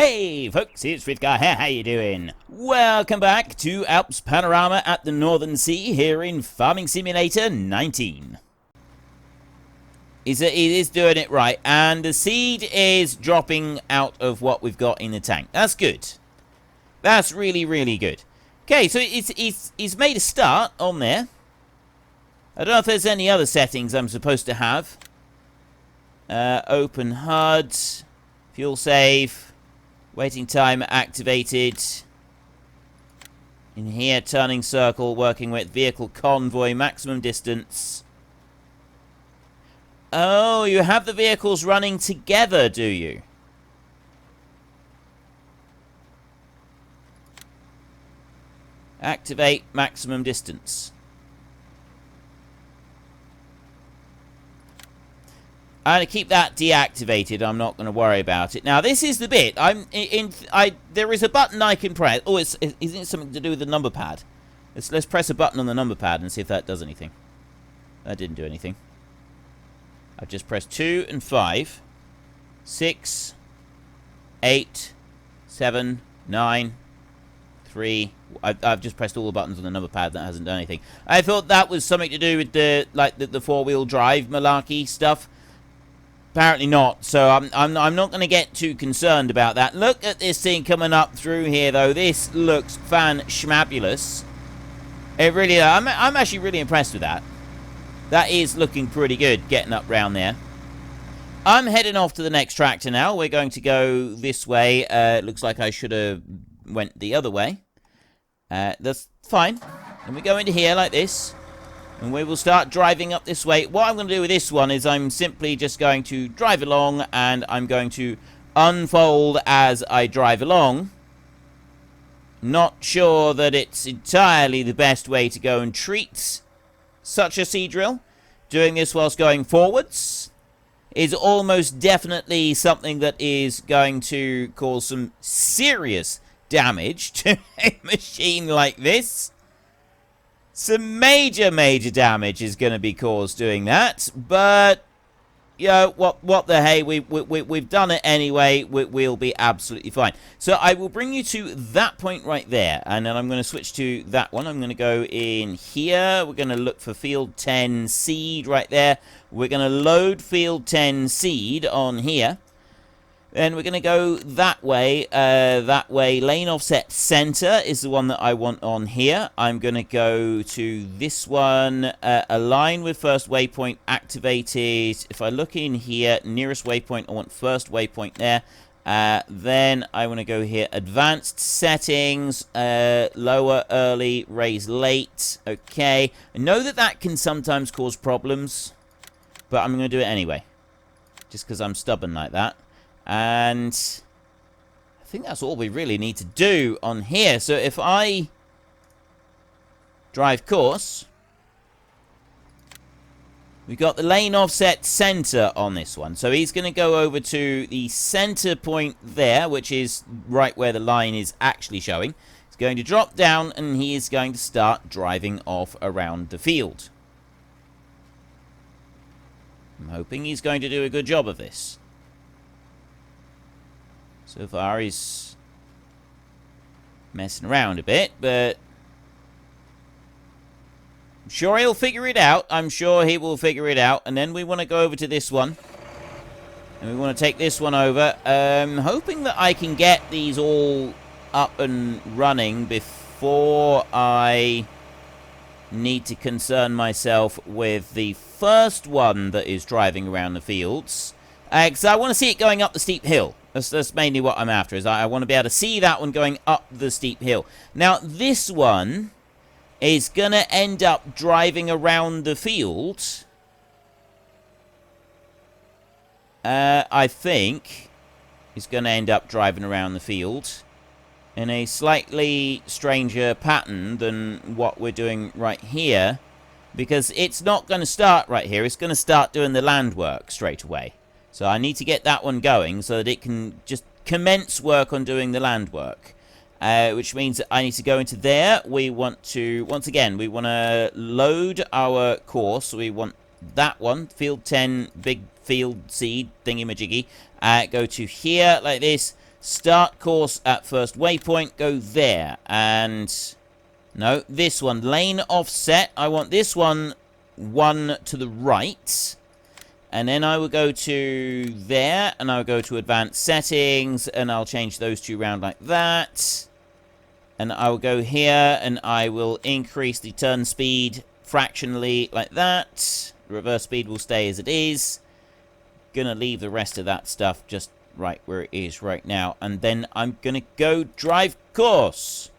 Hey folks, it's Frithgar here, how you doing? Welcome back to Alps Panorama at the Northern Sea here in Farming Simulator 19. It is doing it right, and the seed is dropping out of what we've got in the tank. That's good. That's really, really good. Okay, so it's made a start on there. I don't know if there's any other settings I'm supposed to have. Open HUD, fuel save. Waiting time activated. In here, turning circle, working with vehicle convoy, maximum distance. Oh, you have the vehicles running together, do you? Activate maximum distance. I'm going to keep that deactivated. I'm not going to worry about it. Now, this is the bit. There is a button I can press. Oh, isn't it something to do with the number pad? Let's press a button on the number pad and see if that does anything. That didn't do anything. I've just pressed 2 and 5. 6, 8, 7, 9, 3. I've just pressed all the buttons on the number pad. That hasn't done anything. I thought that was something to do with the four-wheel drive malarkey stuff. Apparently not, so I'm not going to get too concerned about that. Look at this thing coming up through here, though. This looks fan-schmabulous. It really, I'm actually really impressed with that. That is looking pretty good, getting up round there. I'm heading off to the next tractor now. We're going to go this way. It looks like I should have went the other way. That's fine. And we go into here like this. And we will start driving up this way. What I'm going to do with this one is I'm simply just going to drive along, and I'm going to unfold as I drive along. Not sure that it's entirely the best way to go and treat such a seed drill. Doing this whilst going forwards is almost definitely something that is going to cause some serious damage to a machine like this. Some major damage is going to be caused doing that, but you know what the hey, we've done it anyway. We'll be absolutely fine. So I will bring you to that point right there, and then I'm going to switch to that one. I'm going to go in here. We're going to look for field 10 seed right there. We're going to load field 10 seed on here. Then we're going to go that way. Lane offset center is the one that I want on here. I'm going to go to this one. Align with first waypoint activated. If I look in here, nearest waypoint, I want first waypoint there. Then I want to go here. Advanced settings. Lower early, raise late. Okay. I know that can sometimes cause problems, but I'm going to do it anyway. Just because I'm stubborn like that. And I think that's all we really need to do on here. So if I drive course, we've got the lane offset center on this one. So he's going to go over to the center point there, which is right where the line is actually showing. He's going to drop down, and he is going to start driving off around the field. I'm hoping he's going to do a good job of this. So far, he's messing around a bit, but I'm sure he'll figure it out. I'm sure he will figure it out. And then we want to go over to this one. And we want to take this one over. Hoping that I can get these all up and running before I need to concern myself with the first one that is driving around the fields. Because I want to see it going up the steep hill. That's mainly what I'm after, is I want to be able to see that one going up the steep hill. Now, this one is going to end up driving around the field. I think is going to end up driving around the field in a slightly stranger pattern than what we're doing right here. Because it's not going to start right here. It's going to start doing the land work straight away. So I need to get that one going so that it can just commence work on doing the land work. Which means that I need to go into there. We want to, once again, we want to load our course. We want that one, field 10, big field seed thingy-majiggy. Go to here like this. Start course at first waypoint. Go there. And no, this one. Lane offset. I want this one to the right. And then I will go to there. And I'll go to advanced settings. And I'll change those two around like that. And I will go here. And I will increase the turn speed fractionally like that. The reverse speed will stay as it is. Gonna leave the rest of that stuff just right where it is right now. And then I'm gonna go drive course.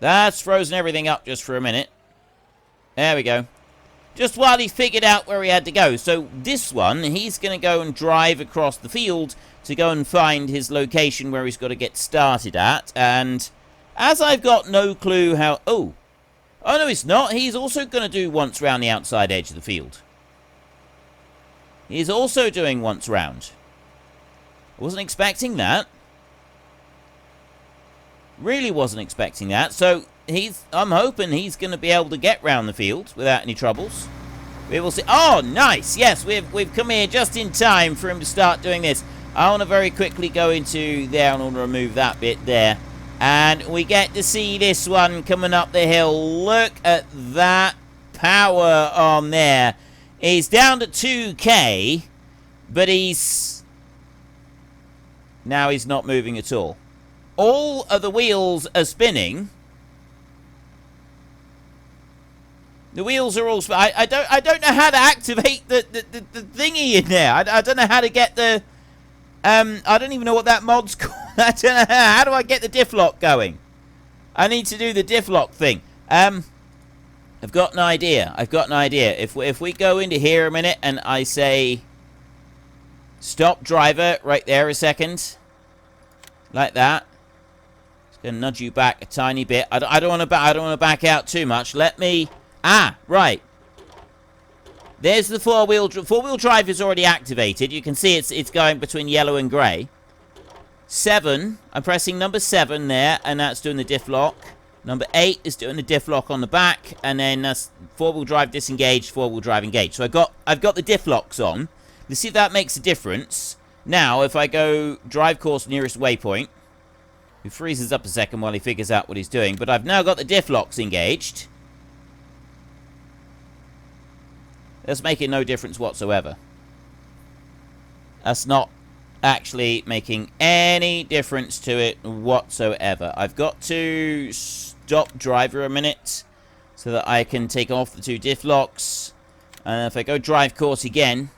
That's frozen everything up just for a minute. There we go. Just while he figured out where he had to go. So this one, he's gonna go and drive across the field to go and find his location where he's got to get started at. And as I've got no clue how... Oh no, it's not. He's also gonna do once round the outside edge of the field. He's also doing once round. I wasn't expecting that. Really wasn't expecting that. So I'm hoping he's going to be able to get round the field without any troubles. We will see. Oh, nice. Yes, we've come here just in time for him to start doing this. I want to very quickly go into there and I want to remove that bit there. And we get to see this one coming up the hill. Look at that power on there. He's down to 2k, but now he's not moving at all. All of the wheels are spinning. The wheels are all I don't know how to activate the thingy in there. I don't know how to get the I don't even know what that mod's called. I don't know how do I get the diff lock going. I need to do the diff lock thing. I've got an idea. If we go into here a minute and I say stop driver right there a second, like that. Just gonna nudge you back a tiny bit. I don't want to back out too much. Let me. Right. There's the four-wheel drive is already activated. You can see it's going between yellow and grey. 7. I'm pressing number 7 there, and that's doing the diff lock. Number 8 is doing the diff lock on the back, and then that's four-wheel drive disengaged, four-wheel drive engaged. So I've got the diff locks on. Let's see if that makes a difference. Now, if I go drive course nearest waypoint, he freezes up a second while he figures out what he's doing. But I've now got the diff locks engaged. That's making no difference whatsoever. That's not actually making any difference to it whatsoever. I've got to stop driver a minute so that I can take off the two diff locks. And if I go drive course again,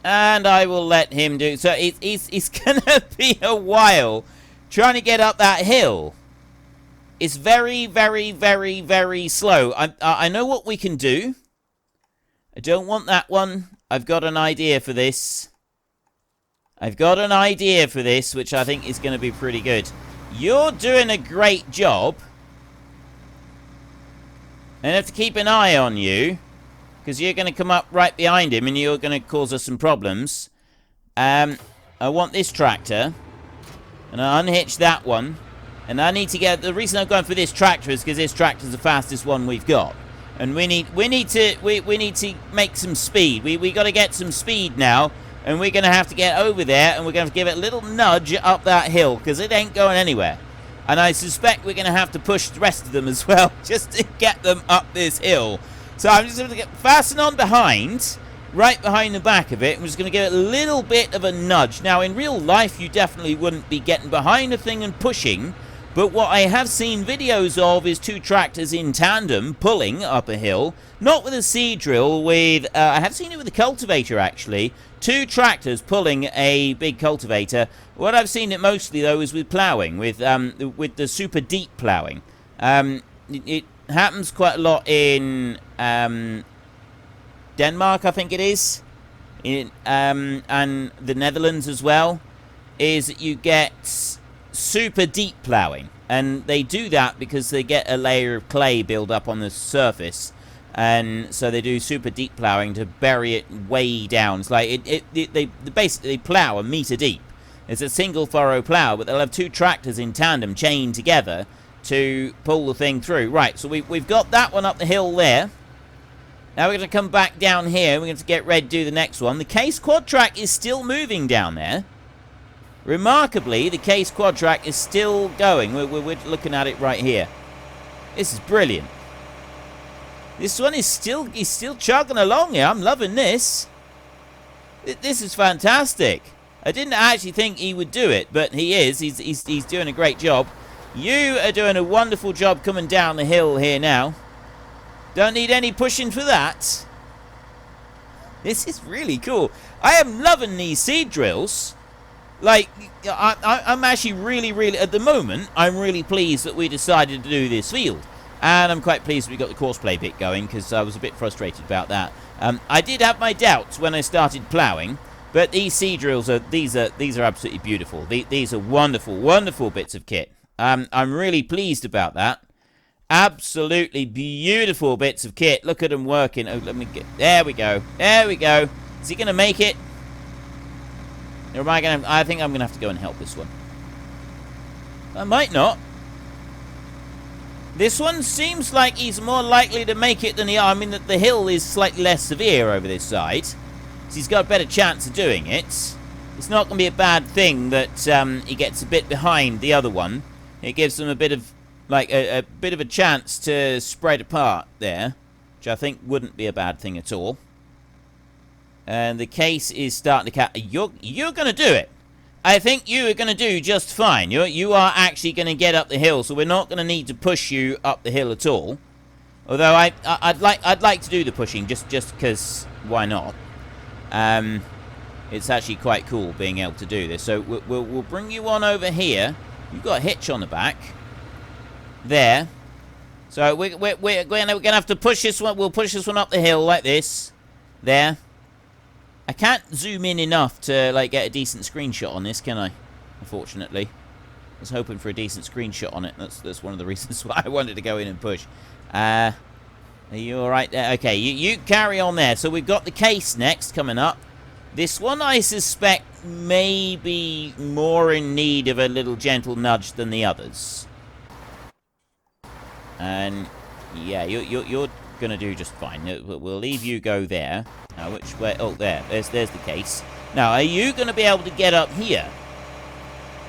and I will let him do so. It's gonna be a while trying to get up that hill. It's very, very, very, very slow. I know what we can do. I don't want that one. I've got an idea for this. Which I think is going to be pretty good. You're doing a great job. I have to keep an eye on you, because you're going to come up right behind him, and you're going to cause us some problems. I want this tractor, and I unhitch that one. And I need to get... The reason I'm going for this tractor is because this tractor's the fastest one we've got. And we need to make some speed. We got to get some speed now. And we're going to have to get over there. And we're going to give it a little nudge up that hill. Because it ain't going anywhere. And I suspect we're going to have to push the rest of them as well. Just to get them up this hill. So I'm just going to fasten on behind. Right behind the back of it. I'm just going to give it a little bit of a nudge. Now in real life you definitely wouldn't be getting behind a thing and pushing. But what I have seen videos of is two tractors in tandem pulling up a hill. Not with a seed drill, with... I have seen it with a cultivator, actually. Two tractors pulling a big cultivator. What I've seen it mostly, though, is with ploughing, with the super deep ploughing. It happens quite a lot in Denmark, I think it is. And the Netherlands as well. Is that you get... super deep ploughing, and they do that because they get a layer of clay build up on the surface, and so they do super deep ploughing to bury it way down. It's like they basically plough a meter deep. It's a single furrow plough, but they'll have two tractors in tandem chained together to pull the thing through. Right, so we've got that one up the hill there. Now we're going to come back down here. We're going to get ready to do the next one. The Case quad track is still moving down there. Remarkably, the Case quad track is still going. We're looking at it right here. This is brilliant. This one is still chugging along here. I'm loving this. This is fantastic. I didn't actually think he would do it, but he is. He's doing a great job. You are doing a wonderful job coming down the hill here now. Don't need any pushing for that. This is really cool. I am loving these seed drills. Like, I'm actually really, at the moment, I'm really pleased that we decided to do this field. And I'm quite pleased we got the courseplay bit going, because I was a bit frustrated about that. I did have my doubts when I started ploughing, but these seed drills these are absolutely beautiful. These are wonderful bits of kit. I'm really pleased about that. Absolutely beautiful bits of kit. Look at them working. Oh, let me get... There we go. There we go. Is he going to make it? Or am I going to... I think I'm going to have to go and help this one. I might not. This one seems like he's more likely to make it than the other. I mean, the hill is slightly less severe over this side. So he's got a better chance of doing it. It's not going to be a bad thing that he gets a bit behind the other one. It gives him a bit of... like a bit of a chance to spread apart there. Which I think wouldn't be a bad thing at all. And the Case is starting to catch... You're going to do it. I think you are going to do just fine. You are actually going to get up the hill, so we're not going to need to push you up the hill at all. Although I'd like to do the pushing just because why not? It's actually quite cool being able to do this. So we'll bring you on over here. You've got a hitch on the back. There. So we're going to have to push this one. We'll push this one up the hill like this. There. I can't zoom in enough to like get a decent screenshot on this, can I? Unfortunately. I was hoping for a decent screenshot on it. That's one of the reasons why I wanted to go in and push. Are you alright there? Okay, you carry on there. So we've got the Case next coming up. This one I suspect may be more in need of a little gentle nudge than the others. And yeah, you're gonna do just fine. We'll leave you go there. Now, which way? Oh, there's the Case. Now, are you gonna be able to get up here?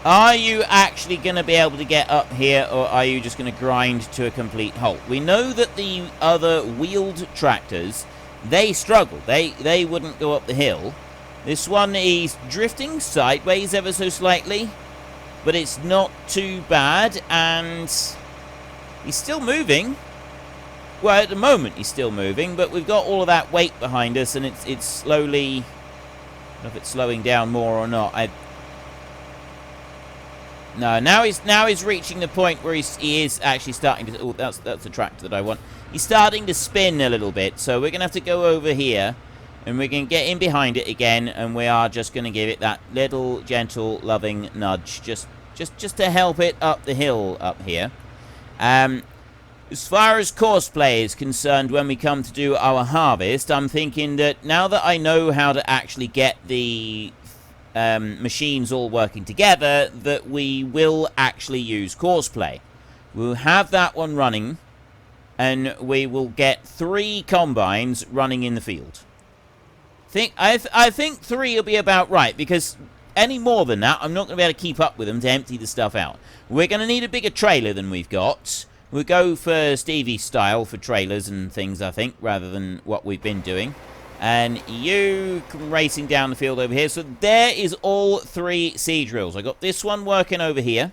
Are you actually gonna be able to get up here, or are you just gonna grind to a complete halt? We know that the other wheeled tractors, they struggle. They wouldn't go up the hill. This one is drifting sideways ever so slightly, but it's not too bad, and he's still moving. Well, at the moment he's still moving, but we've got all of that weight behind us, and it's slowly... I don't know if it's slowing down more or not. No, now he's reaching the point where he is actually starting to... Oh, that's the tractor that I want. He's starting to spin a little bit, so we're going to have to go over here, and we're going to get in behind it again, and we are just going to give it that little, gentle, loving nudge, just to help it up the hill up here. As far as courseplay is concerned, when we come to do our harvest, I'm thinking that now that I know how to actually get the machines all working together, that we will actually use courseplay. We'll have that one running, and we will get 3 combines running in the field. I think 3 will be about right, because any more than that, I'm not going to be able to keep up with them to empty the stuff out. We're going to need a bigger trailer than we've got. We'll go for Stevie style for trailers and things, I think, rather than what we've been doing. And you come racing down the field over here. So there is all 3 seed drills. I got this one working over here.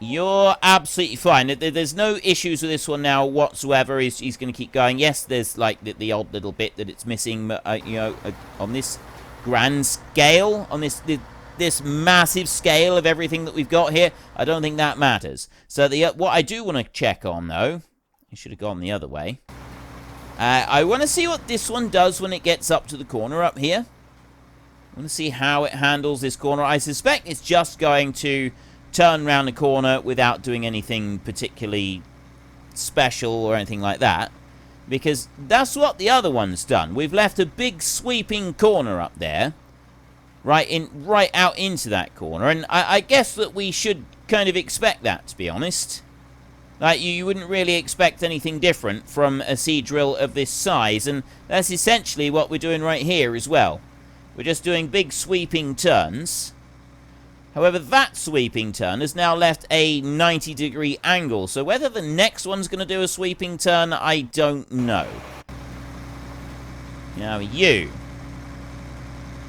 You're absolutely fine. There's no issues with this one now whatsoever. He's going to keep going. Yes, there's like the odd little bit that it's missing, but you know, on this grand scale, on this massive scale of everything that we've got here, I don't think that matters. So what I do want to check on, though, I should have gone the other way. I want to see what this one does when it gets up to the corner up here. I want to see how it handles this corner. I suspect it's just going to turn around the corner without doing anything particularly special or anything like that, because that's what the other one's done. We've left a big sweeping corner up there, right out into that corner, and I guess that we should kind of expect that, to be honest. Like, you wouldn't really expect anything different from a seed drill of this size, and that's essentially what we're doing right here as well. We're just doing big sweeping turns. However, that sweeping turn has now left a 90-degree angle, so whether the next one's going to do a sweeping turn, I don't know. Now, you.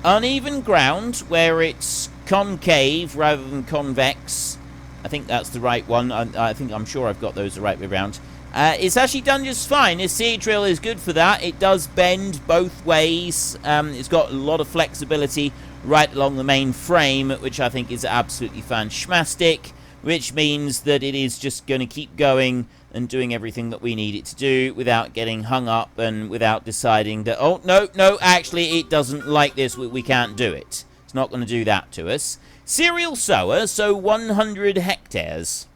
Uneven ground, where it's concave rather than convex. I think that's the right one. I'm sure I've got those the right way around. It's actually done just fine. This seed drill is good for that. It does bend both ways. It's got a lot of flexibility right along the main frame, which I think is absolutely fantastic, which means that it is just going to keep going and doing everything that we need it to do without getting hung up and without deciding that, oh, no, actually, it doesn't like this. We can't do it. It's not going to do that to us. Cereal sower, so 100 hectares.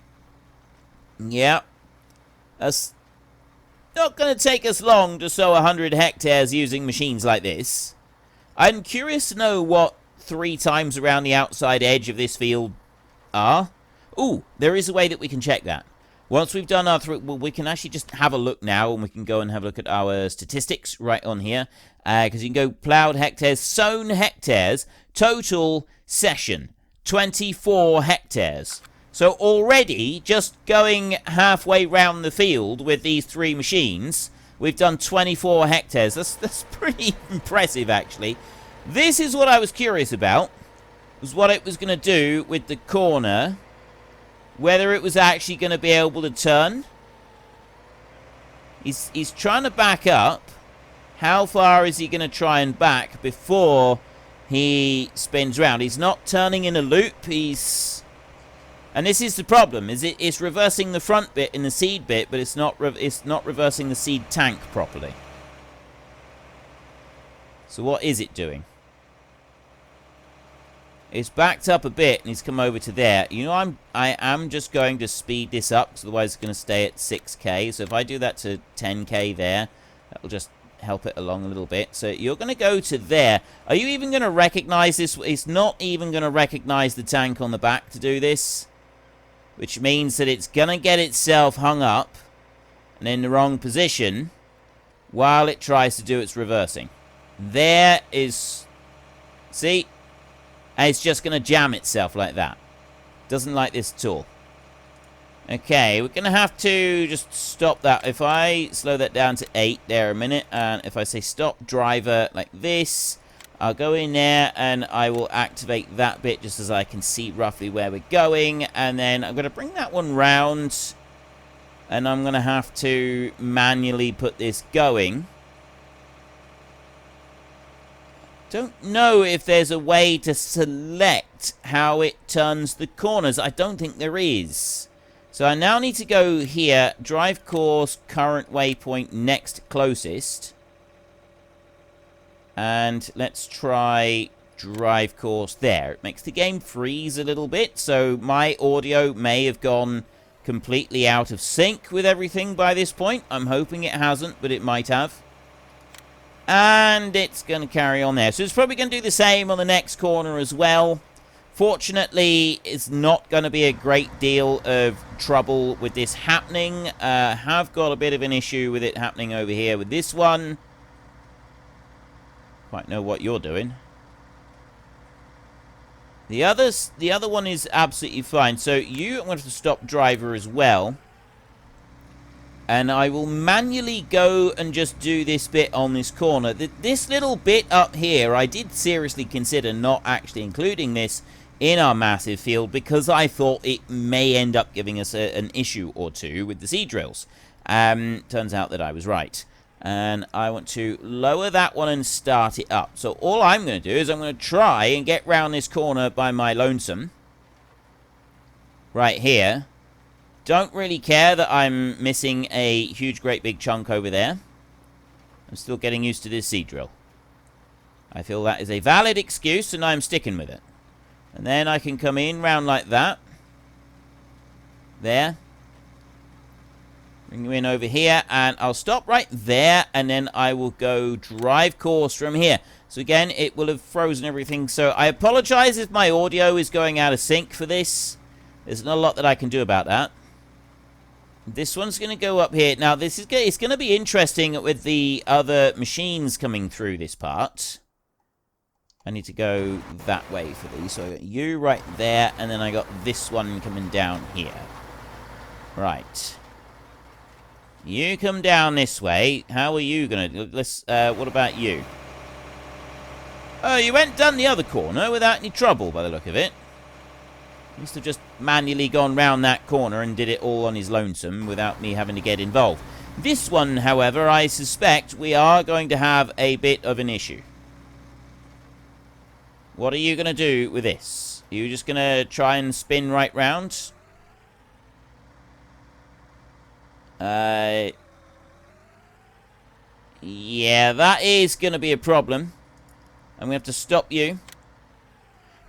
Yeah. That's not going to take us long to sow 100 hectares using machines like this. I'm curious to know what 3 times around the outside edge of this field are. Ooh, there is a way that we can check that. Once we've done our well, we can actually just have a look now, and we can go and have a look at our statistics right on here. Because you can go plowed hectares, sown hectares, total session, 24 hectares. So already, just going halfway round the field with these 3 machines, we've done 24 hectares. That's pretty impressive, actually. This is what I was curious about, was what it was going to do with the corner. Whether it was actually going to be able to turn. He's trying to back up. How far is he going to try and back before he spins round? He's not turning in a loop. And this is the problem. It's reversing the front bit in the seed bit, but it's not reversing the seed tank properly. So what is it doing? It's backed up a bit, and he's come over to there. You know, I am just going to speed this up, because otherwise it's going to stay at 6k. So if I do that to 10k there, that will just help it along a little bit. So you're going to go to there. Are you even going to recognize this? It's not even going to recognize the tank on the back to do this, which means that it's going to get itself hung up and in the wrong position while it tries to do its reversing. There is... See? And it's just going to jam itself like that. Doesn't like this at all. Okay, we're going to have to just stop that. If I slow that down to 8 there a minute, and if I say stop driver like this, I'll go in there and I will activate that bit just as I can see roughly where we're going. And then I'm going to bring that one round, and I'm going to have to manually put this going. Don't know if there's a way to select how it turns the corners. I don't think there is. So I now need to go here, drive course, current waypoint, next closest. And let's try drive course there. It makes the game freeze a little bit, so my audio may have gone completely out of sync with everything by this point. I'm hoping it hasn't, but it might have. And it's going to carry on there. So it's probably going to do the same on the next corner as well. Fortunately, it's not going to be a great deal of trouble with this happening. Have got a bit of an issue with it happening over here with this one. Quite know what you're doing. The other one is absolutely fine. So I'm going to stop driver as well. And I will manually go and just do this bit on this corner. This little bit up here, I did seriously consider not actually including this in our massive field because I thought it may end up giving us an issue or two with the seed drills. Turns out that I was right. And I want to lower that one and start it up. So all I'm going to do is I'm going to try and get round this corner by my lonesome. Right here. Don't really care that I'm missing a huge, great big chunk over there. I'm still getting used to this seed drill. I feel that is a valid excuse, and I'm sticking with it. And then I can come in round like that. There. Bring you in over here, and I'll stop right there, and then I will go drive course from here. So again, it will have frozen everything. So I apologize if my audio is going out of sync for this. There's not a lot that I can do about that. This one's going to go up here. Now, it's going to be interesting with the other machines coming through this part. I need to go that way for these. So I got you right there, and then I got this one coming down here. Right. You come down this way. How are you going to... what about you? Oh, you went down the other corner without any trouble, by the look of it. He must have just manually gone round that corner and did it all on his lonesome without me having to get involved. This one, however, I suspect we are going to have a bit of an issue. What are you going to do with this? Are you just going to try and spin right round? Yeah, that is going to be a problem. I'm going to have to stop you.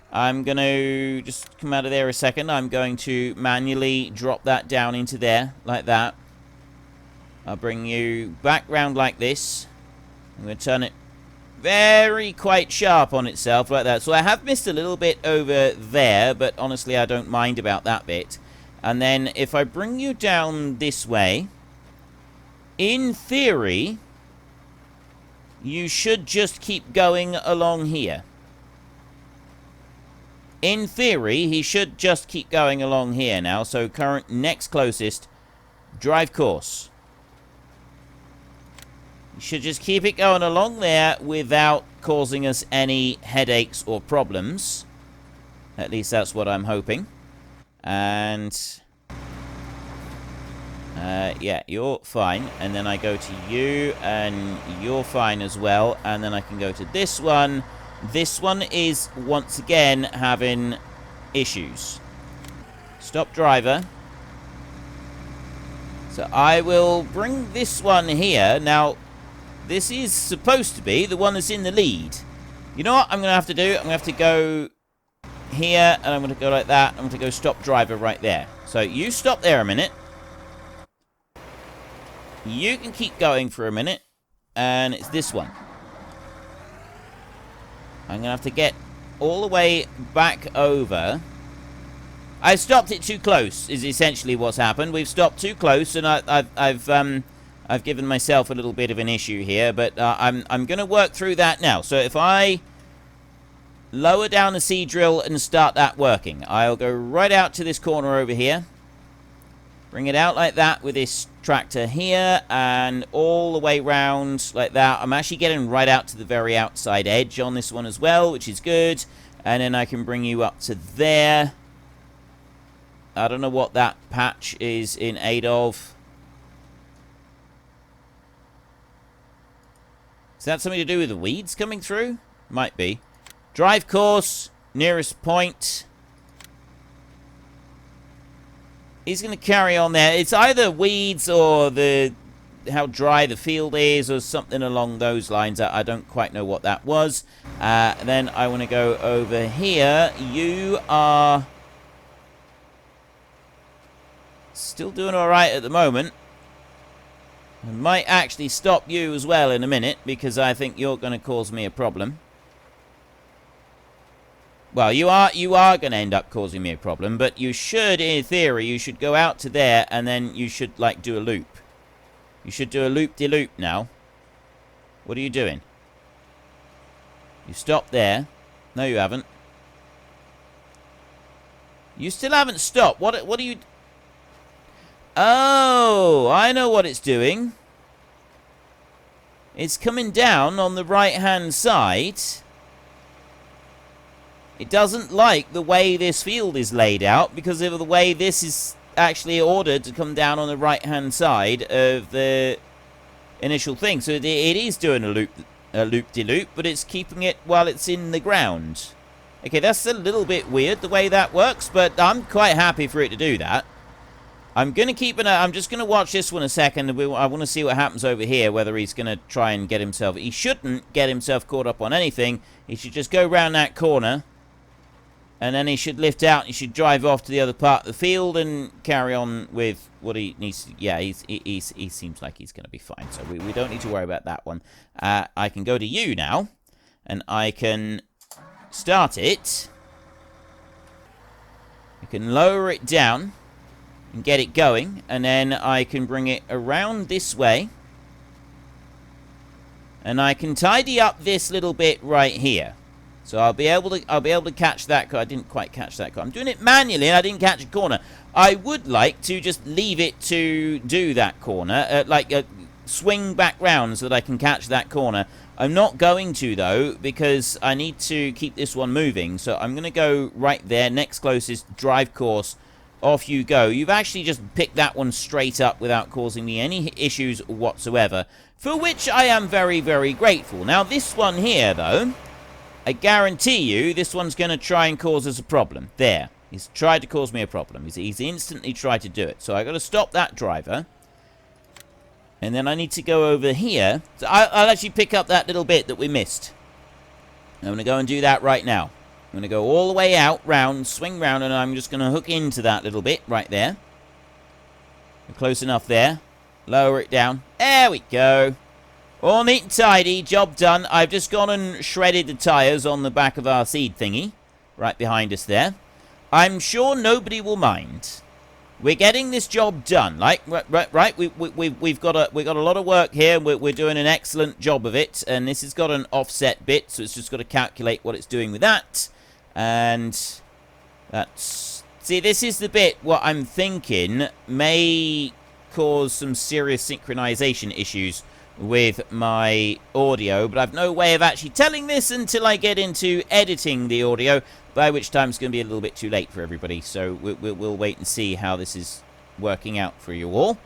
I'm going to just come out of there a second. I'm going to manually drop that down into there, like that. I'll bring you back round like this. I'm going to turn it very quite sharp on itself, like that. So I have missed a little bit over there, but honestly I don't mind about that bit. And then if I bring you down this way, in theory, you should just keep going along here. In theory, he should just keep going along here now. So current next closest, drive course. You should just keep it going along there without causing us any headaches or problems. At least that's what I'm hoping. And... yeah, you're fine. And then I go to you, and you're fine as well. And then I can go to this one. This one is, once again, having issues. Stop driver. So I will bring this one here. Now, this is supposed to be the one that's in the lead. You know what I'm going to have to do? I'm going to have to go here, and I'm going to go like that. I'm going to go stop driver right there. So you stop there a minute. You can keep going for a minute. And it's this one. I'm going to have to get all the way back over. I stopped it too close, is essentially what's happened. We've stopped too close, and I've given myself a little bit of an issue here, but I'm going to work through that now. So if I lower down the seed drill and start that working, I'll go right out to this corner over here. Bring it out like that with this tractor here, and all the way round like that. I'm actually getting right out to the very outside edge on this one as well, which is good. And then I can bring you up to there. I don't know what that patch is in aid of. Is that something to do with the weeds coming through? Might be. Drive course, nearest point. He's going to carry on there. It's either weeds or how dry the field is or something along those lines. I don't quite know what that was. Then I want to go over here. You are still doing all right at the moment. I might actually stop you as well in a minute because I think you're going to cause me a problem. Well, you are going to end up causing me a problem, but you should, in theory, you should go out to there, and then you should, like, do a loop. You should do a loop-de-loop now. What are you doing? You stopped there. No, you haven't. You still haven't stopped. What are you... Oh, I know what it's doing. It's coming down on the right-hand side. It doesn't like the way this field is laid out because of the way this is actually ordered to come down on the right-hand side of the initial thing. So it is doing a loop-de-loop, but it's keeping it while it's in the ground. Okay, that's a little bit weird the way that works, but I'm quite happy for it to do that. I'm going to keep an eye. I'm just going to watch this one a second. I want to see what happens over here, whether he's going to try and get himself... He shouldn't get himself caught up on anything. He should just go round that corner. And then he should lift out. He should drive off to the other part of the field and carry on with what he needs to... Yeah, he seems like he's going to be fine. So we don't need to worry about that one. I can go to you now. And I can start it. I can lower it down. and get it going, and then I can bring it around this way, and I can tidy up this little bit right here. So I'll be able to catch that. I didn't quite catch that. I'm doing it manually, and I didn't catch a corner. I would like to just leave it to do that corner, swing back round so that I can catch that corner. I'm not going to, though, because I need to keep this one moving. So I'm going to go right there, next closest, drive course. Off you go. You've actually just picked that one straight up without causing me any issues whatsoever, for which I am very, very grateful. Now, this one here, though, I guarantee you this one's going to try and cause us a problem. There. He's tried to cause me a problem. He's instantly tried to do it. So I've got to stop that driver. And then I need to go over here. So I'll actually pick up that little bit that we missed. I'm going to go and do that right now. I'm going to go all the way out, round, swing round, and I'm just going to hook into that little bit right there. We're close enough there. Lower it down. There we go. All neat and tidy. Job done. I've just gone and shredded the tyres on the back of our seed thingy. Right behind us there. I'm sure nobody will mind. We're getting this job done. Right? We've got a lot of work here. We're doing an excellent job of it. And this has got an offset bit, so it's just got to calculate what it's doing with that. And that's... See, this is the bit what I'm thinking may cause some serious synchronization issues with my audio, but I've no way of actually telling this until I get into editing the audio, by which time it's going to be a little bit too late for everybody. So we'll wait and see how this is working out for you all.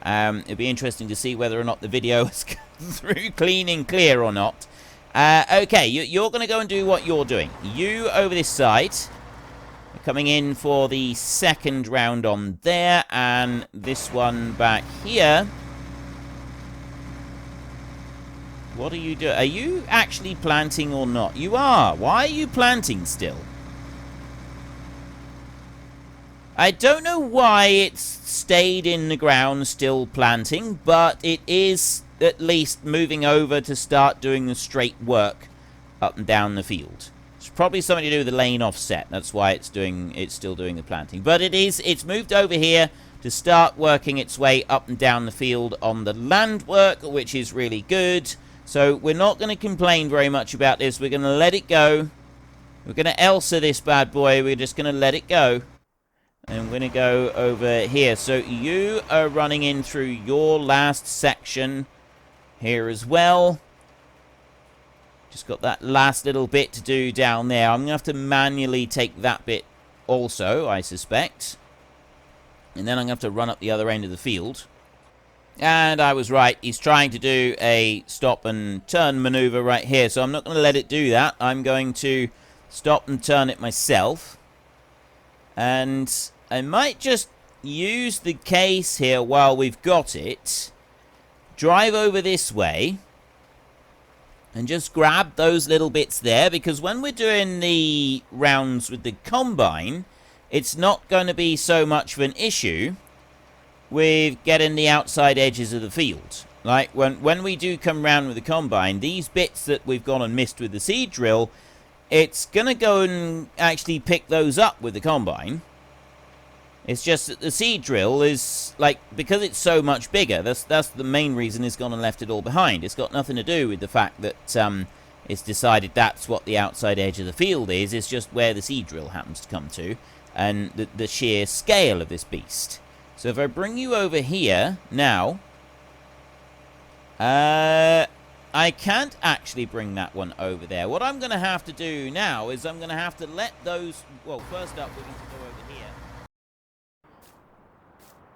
It'll be interesting to see whether or not the video has come through clean and clear or not. Okay, you're going to go and do what you're doing. You over this side. We're coming in for the second round on there, and this one back here. What are you doing? Are you actually planting or not? You are. Why are you planting still? I don't know why it's stayed in the ground still planting, but it is at least moving over to start doing the straight work up and down the field. It's probably something to do with the lane offset. That's why it's still doing the planting. But it's moved over here to start working its way up and down the field on the land work, which is really good. So we're not going to complain very much about this. We're going to let it go. We're going to Elsa this bad boy. We're just going to let it go. And we're going to go over here. So you are running in through your last section here as well. Just got that last little bit to do down there. I'm going to have to manually take that bit also, I suspect. And then I'm going to have to run up the other end of the field. And I was right. He's trying to do a stop and turn maneuver right here. So I'm not going to let it do that. I'm going to stop and turn it myself. And I might just use the case here while we've got it. Drive over this way. And just grab those little bits there. Because when we're doing the rounds with the combine, it's not going to be so much of an issue with getting the outside edges of the field. Like, when we do come round with the combine, these bits that we've gone and missed with the seed drill, it's going to go and actually pick those up with the combine. It's just that the seed drill is, like, because it's so much bigger, that's the main reason it's gone and left it all behind. It's got nothing to do with the fact that it's decided that's what the outside edge of the field is. It's just where the seed drill happens to come to, and the sheer scale of this beast. So if I bring you over here now, I can't actually bring that one over there. What I'm going to have to do now is I'm going to have to let those... Well, first up, we need to go over here.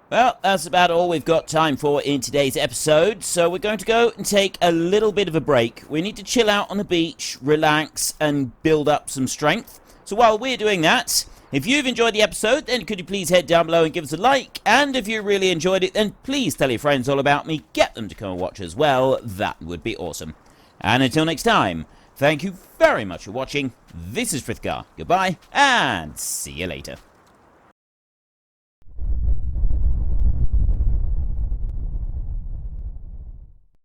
Well, that's about all we've got time for in today's episode. So we're going to go and take a little bit of a break. We need to chill out on the beach, relax, and build up some strength. So while we're doing that... If you've enjoyed the episode, then could you please head down below and give us a like? And if you really enjoyed it, then please tell your friends all about me. Get them to come and watch as well. That would be awesome. And until next time, thank you very much for watching. This is Frithgar. Goodbye, and see you later.